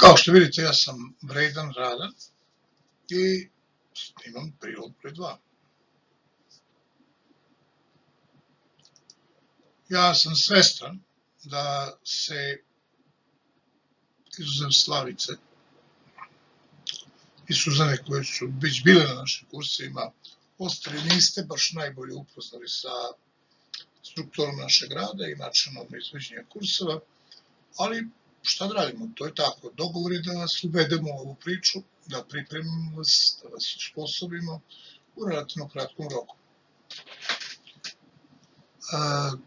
Kao što vidite, ja sam vredan, radan i snimam prilog broj 2. Ja sam svestan da se izuzev Slavice i Suzane koje su već bile na našim kursima, ostali niste baš najbolje upoznali sa strukturom našeg rada i načinom izvođenja kurseva, ali šta da radimo, to je tako. Dogovor je da vas uvedemo u ovu priču, da pripremimo vas, da vas osposobimo u relativno kratkom roku.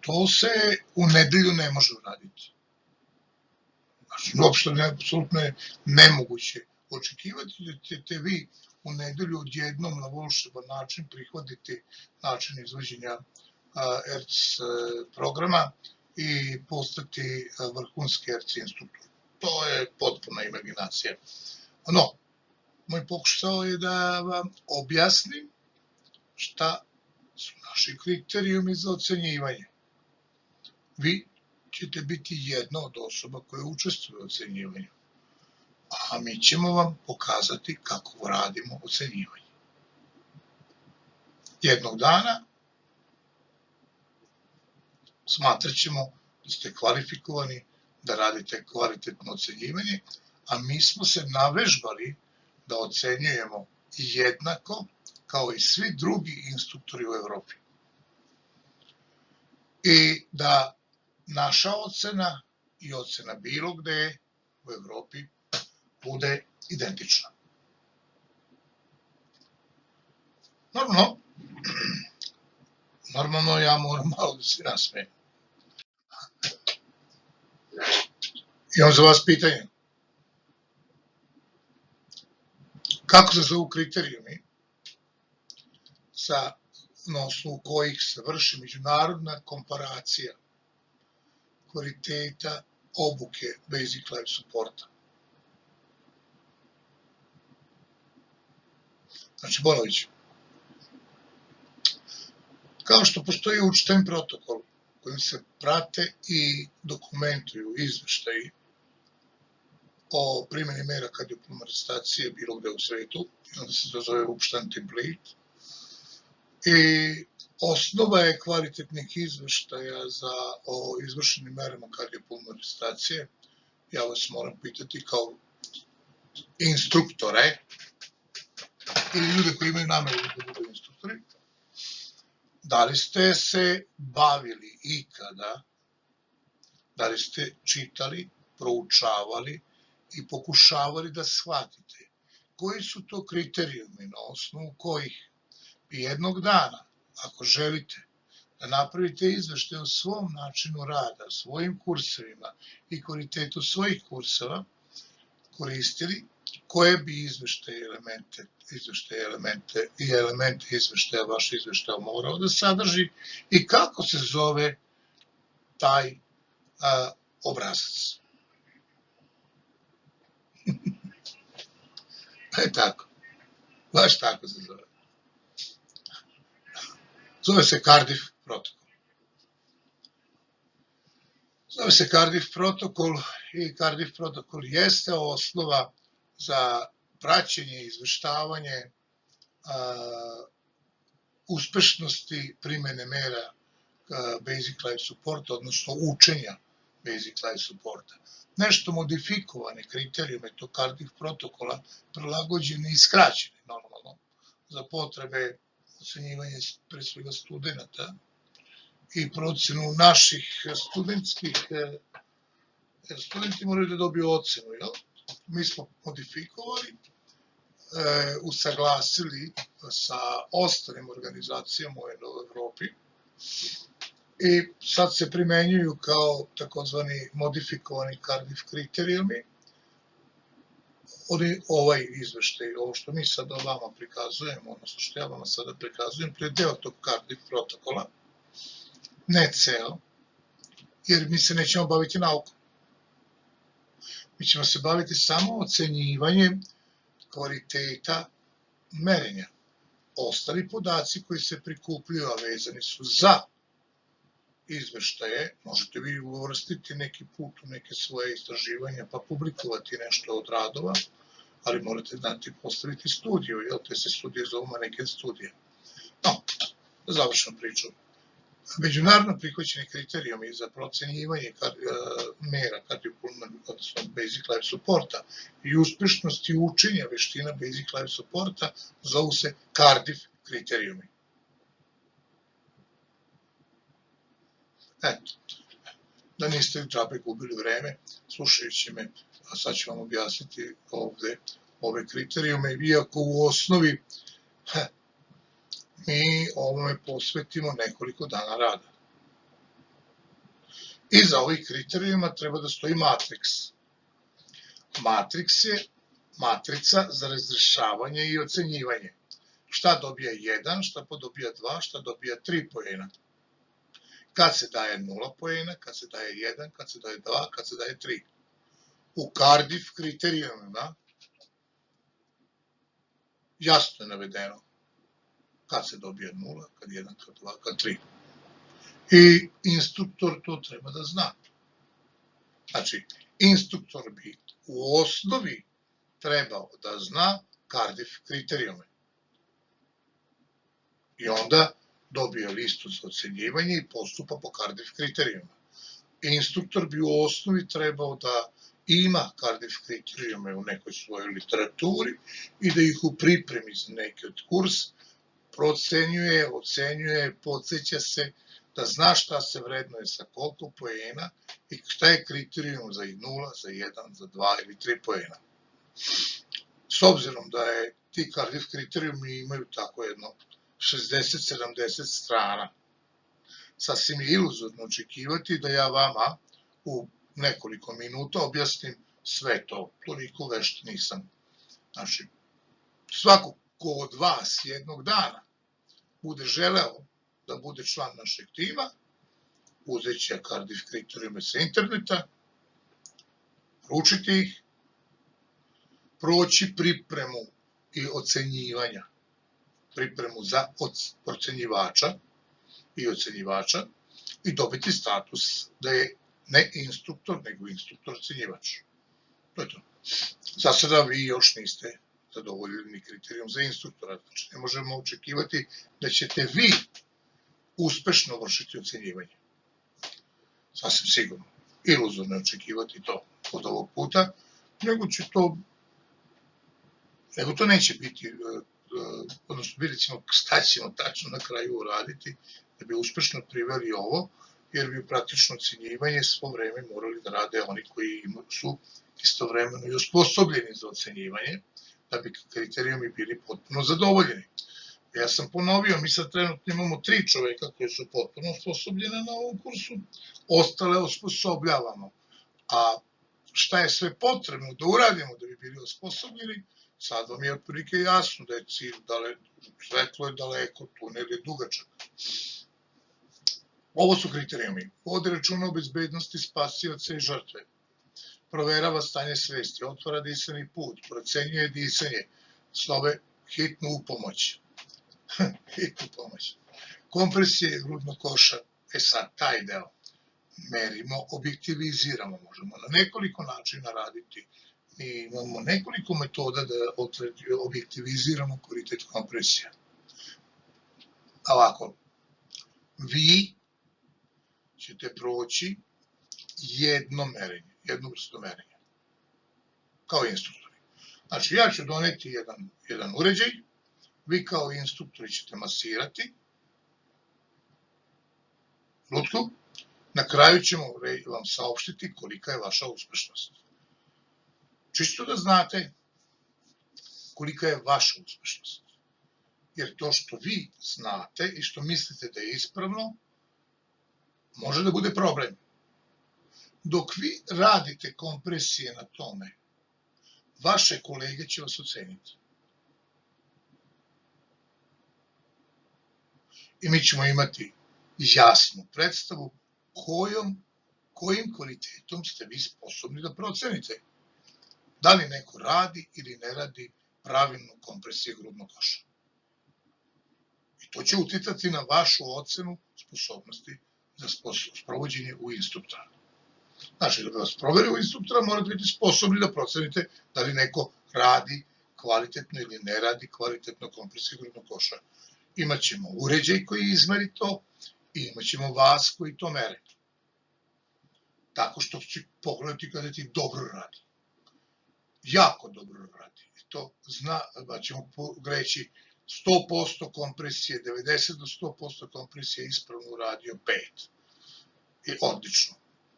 To se u nedelju ne može uraditi. Znači, uopšte apsolutno je nemoguće očekivati da ćete vi u nedelju odjednom na volšeban način prihvatiti način izvođenja ERC programa i postati vrhunski ERC instruktor. To je potpuna imaginacija. No, moj pokušao je da vam objasnim šta su naši kriterijumi za ocenjivanje. Vi ćete biti jedna od osoba koja učestvuje u ocenjivanju, a mi ćemo vam pokazati kako radimo ocenjivanje. Jednog dana smatrat ćemo da ste kvalifikovani da radite kvalitetno ocenjivanje, a mi smo se navežbali da ocenjujemo jednako kao i svi drugi instruktori u Evropi. I da naša ocena i ocena bilo gde u Evropi bude identična. Normalno ja moram malo da se nasmejem. Imam za vas pitanje. Kako se zovu kriterijumi na osnovu kojih se vrši međunarodna komparacija kvaliteta obuke Basic Life Supporta? Znači, ponovit ću. Kao što postoji učten protokol kojim se prate i dokumentuju izveštaji o primjeni mera kardiopulmonarne stacije bilo gde u svetu, i onda se to zove učten template, i osnova je kvalitetnih izveštaja o izvršenim merama kardiopulmonarne stacije. Ja vas moram pitati kao instruktore ili ljude koji imaju nameru da budu instruktori, da li ste se bavili ikada, da li ste čitali, proučavali i pokušavali da shvatite koji su to kriterijumi na osnovu kojih bi jednog dana, ako želite da napravite izveštaj o svom načinu rada, svojim kursevima i kvalitetu svojih kurseva, koristili, koje bi elemente izveštaja vaš izveštaj morao da sadrži i kako se zove taj obrazac. Tako, baš tako se zove. Zove se Cardiff protokol. Zove se Cardiff protokol i Cardiff protokol jeste osnova za praćenje i izveštavanje uspešnosti primene mera Basic Life Supporta, odnosno učenja Basic Life Supporta. Nešto modifikovane kriterijume tog Cardiff protokola prilagođene i skraćene normalno za potrebe ocenjivanja pre svega studenta i procenu naših studenti moraju da dobiju ocenu, jel? Mi smo modifikovali, usaglasili sa ostalim organizacijama u Evropi i sad se primenjuju kao takozvani modifikovani Cardiff kriterijumi. Ovaj izveštaj, ovo što mi sada vama prikazujemo, odnosno što ja vama sada prikazujem, to je deo tog Cardiff protokola, ne ceo, jer mi se nećemo baviti naukom. Mi ćemo se baviti samo ocenjivanjem kvaliteta merenja. Ostali podaci koji se prikupljaju, a vezani su za izveštaje, možete vi uvrstiti neki put u neke svoje istraživanja pa publikovati nešto od radova, ali morate znati postaviti studiju, jel te se studije zovu maneken studije. No, da završim priču. Međunarodno prihvaćeni kriterijumi za procenjivanje mera kardiopulmonarnog, odnosno basic life supporta i uspešnosti učenja veština basic life supporta zovu se Cardiff kriterijumi. Eto, da niste džabe gubili vreme slušajući me, a sad ću vam objasniti ovde ove kriterijume, iako u osnovi mi ovome posvetimo nekoliko dana rada. Iza ovih kriterijuma treba da stoji matriks. Matriks je matrica za razrešavanje i ocenjivanje. Šta dobija 1, šta dobija 2, šta dobija 3 poena. Kad se daje 0 poena, kad se daje 1, kad se daje 2, kad se daje 3. U Cardiff kriterijumima jasno je navedeno kad se dobija 0, kad 1, kad 2, kad 3. I instruktor to treba da zna. Znači, instruktor bi u osnovi trebao da zna Cardiff kriterijume. I onda dobije listu za ocenjivanje i postupa po Cardiff kriterijuma. Instruktor bi u osnovi trebao da ima Cardiff kriterijume u nekoj svojoj literaturi i da ih u pripremi za neki od kurs procenjuje, ocenjuje, podsjeća se, da zna šta se vrednuje sa koliko poena i šta je kriterijum za 0, za 1, za 2 ili 3 poena. S obzirom da je ti Cardiff kriterijumi imaju tako jedno 60-70 strana, sasvim je iluzorno očekivati da ja vama u nekoliko minuta objasnim sve to, toliko vešt nisam. Znači, svako ko od vas jednog dana bude želeo da bude član našeg tima, uzet će Cardiff kriterijume sa interneta, proučiti ih, proći pripremu i ocenjivanja, pripremu za procenjivača i ocenjivača i dobiti status da je ne instruktor, nego instruktor ocenjivač. To je to. Za sada vi još niste zadovoljili kriterijum za instruktora, znači ne možemo očekivati da ćete vi uspešno vršiti ocenjivanje. Sasvim sigurno. Iluzorno je očekivati to od ovog puta, nego to neće biti, odnosno vidjet ćemo šta ćemo tačno na kraju uraditi da bi uspešno priveli ovo, jer bi praktično ocenjivanje svo vreme morali da rade oni koji su istovremeno i osposobljeni za ocenjivanje, da bi kriterijumi bili potpuno zadovoljeni. Ja sam ponovio, mi sad trenutno imamo 3 čoveka koji su potpuno osposobljene na ovom kursu, ostale osposobljavamo. A šta je sve potrebno da uradimo da bi bili osposobljeni, sad vam je otprilike jasno da je cilj svetlo je daleko, tunel je dugačak. Ovo su kriterijumi. Vodi računa o bezbednosti spasioca i žrtve. Proverava stanje svesti, otvara disani put, procenjuje disanje, zove hitnu upomoć. Hitnu pomoć. Kompresije grudnog koša, sad taj deo merimo, objektiviziramo, možemo na nekoliko načina raditi. Mi imamo nekoliko metoda da objektiviziramo kvalitet kompresija. Ovako, vi ćete proći jedno merenje, jednu vrstu merenja, kao instruktori. Znači, ja ću doneti jedan uređaj, vi kao instruktori ćete masirati lutku, na kraju ćemo vam saopštiti kolika je vaša uspešnost. Čisto da znate kolika je vaša uspešnost. Jer to što vi znate i što mislite da je ispravno, može da bude problem. Dok vi radite kompresije na tome, vaše kolege će vas oceniti. I mi ćemo imati jasnu predstavu kojim kvalitetom ste vi sposobni da procenite. Da li neko radi ili ne radi pravilnu kompresiju grudnog koša. I to će uticati na vašu ocenu sposobnosti za sprovođenje u instruktora. Znači, da bi vas proveri u instruktora, morate biti sposobni da procenite da li neko radi kvalitetno ili ne radi kvalitetno kompresiju grudnog koša. Imaćemo uređaj koji izmeri to i imaćemo vas koji to mere. Tako što će pogledati kada ti dobro radi. Jako dobro radi. I to zna da ćemo greći 100% kompresije, 90 do 100% kompresije ispravno uradio 5. I odlično.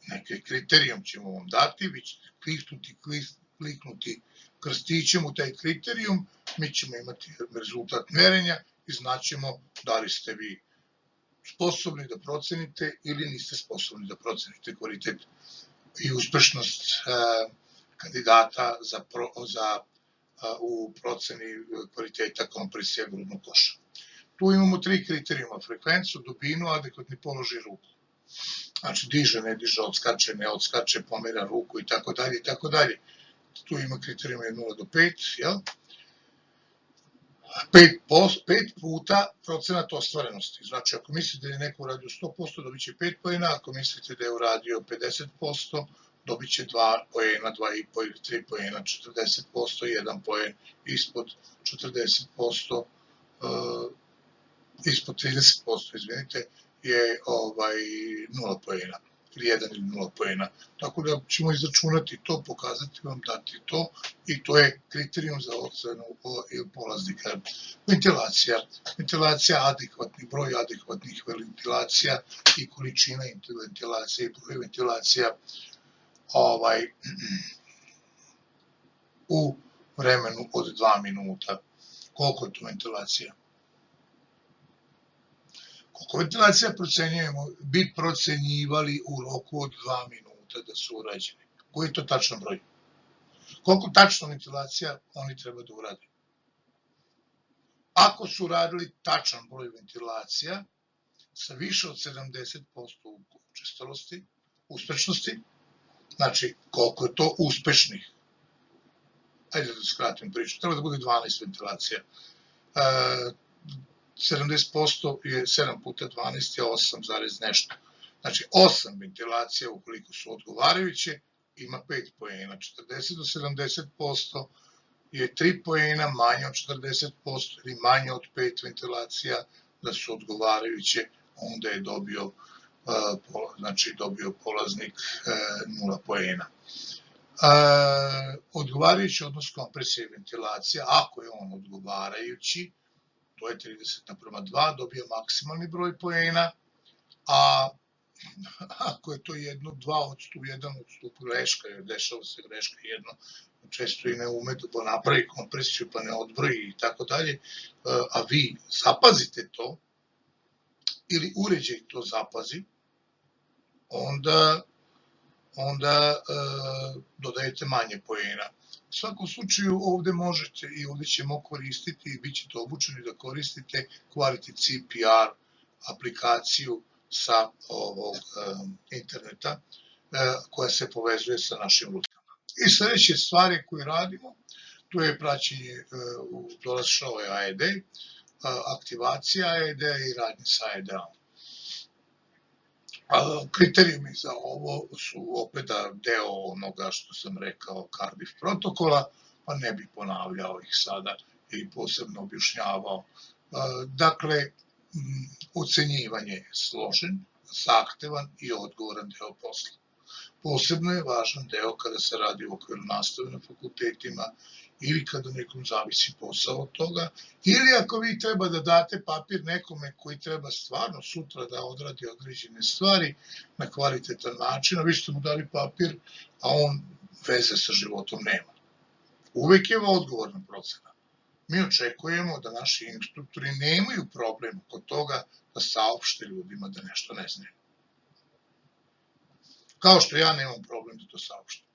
Neki kriterijum ćemo vam dati, vi ćete kliknuti krstićem u taj kriterijum, mi ćemo imati rezultat merenja i znaćemo da li ste vi sposobni da procenite ili niste sposobni da procenite kvalitet i uspešnost kandidata u proceni kvaliteta kompresija grudnog koša. Tu imamo 3 kriterijuma: frekvenciju, dubinu, adekvatni položaj ruku. Znači, diže, ne diže, odskače, ne odskače, pomera ruku i tako dalje i tako dalje. Tu ima kriterijuma 0 do 5, jel? 5 puta procenat ostvarenosti. Znači, ako mislite da je neko uradio 100%, dobit će 5 poena, ako mislite da je uradio 50%, dobit će 2 poena, 2,5 ili 3 poena, 40%, 1 poen ispod 40%, ispod 30%, izvinite, je 0 poena, ili 1 ili 0 poena. Tako da ćemo izračunati to, pokazati vam, dati to i to je kriterijum za ocenu polaznika. Ventilacija, adekvatni broj adekvatnih ventilacija i količina ventilacije i broj ventilacija u vremenu od 2 minuta. Koliko je to ventilacija? Koliko ventilacija bi procenjivali u roku od 2 minuta da su urađeni? Koji je to tačan broj? Koliko tačno ventilacija oni treba da urade? Ako su uradili tačan broj ventilacija sa više od 70% učestalosti, uspešnosti, znači koliko je to uspešnih? Ajde da skratim priču, treba da bude 12 ventilacija. 70% je 7 puta 12 je 8, nešto. Znači 8 ventilacija ukoliko su odgovarajuće ima 5 poena. 40 do 70% je 3 poena, manje od 40% ili manje od 5 ventilacija da su odgovarajuće, onda je dobio polaznik 0 poena. Odgovarajući odnos kompresije i ventilacija, ako je on odgovarajući, to je 30:2, dobija maksimalni broj poena, a ako je to 1 odstup greška, jer dešava se greška jedno, često i ne ume da napravi kompresiju pa ne odbroji i tako dalje, a vi zapazite to, ili uređaj to zapazi, onda dodajete manje poena. U svakom slučaju ovde možete i ovde ćemo koristiti i bit ćete obučeni da koristite Quality CPR aplikaciju sa ovog interneta koja se povezuje sa našim rutkama. I sledeće stvari koje radimo, tu je praćenje, došao je AED, aktivacija AED i radnje sa AED-om. Kriterijumi za ovo su opet deo onoga što sam rekao Cardiff protokola, pa ne bih ponavljao ih sada i posebno objašnjavao. Dakle, ocenjivanje je složen, zahtevan i odgovoran deo posla. Posebno je važan deo kada se radi u okviru nastave na fakultetima ili kada nekom zavisi posao od toga, ili ako vi treba da date papir nekome koji treba stvarno sutra da odradi određene stvari na kvalitetan način, a vi ste mu dali papir, a on veze sa životom nema. Uvek je odgovorna procena. Mi očekujemo da naši instruktori nemaju problem kod toga da saopšte ljudima da nešto ne znaju. Kao što ja nemam problem da to saopštim.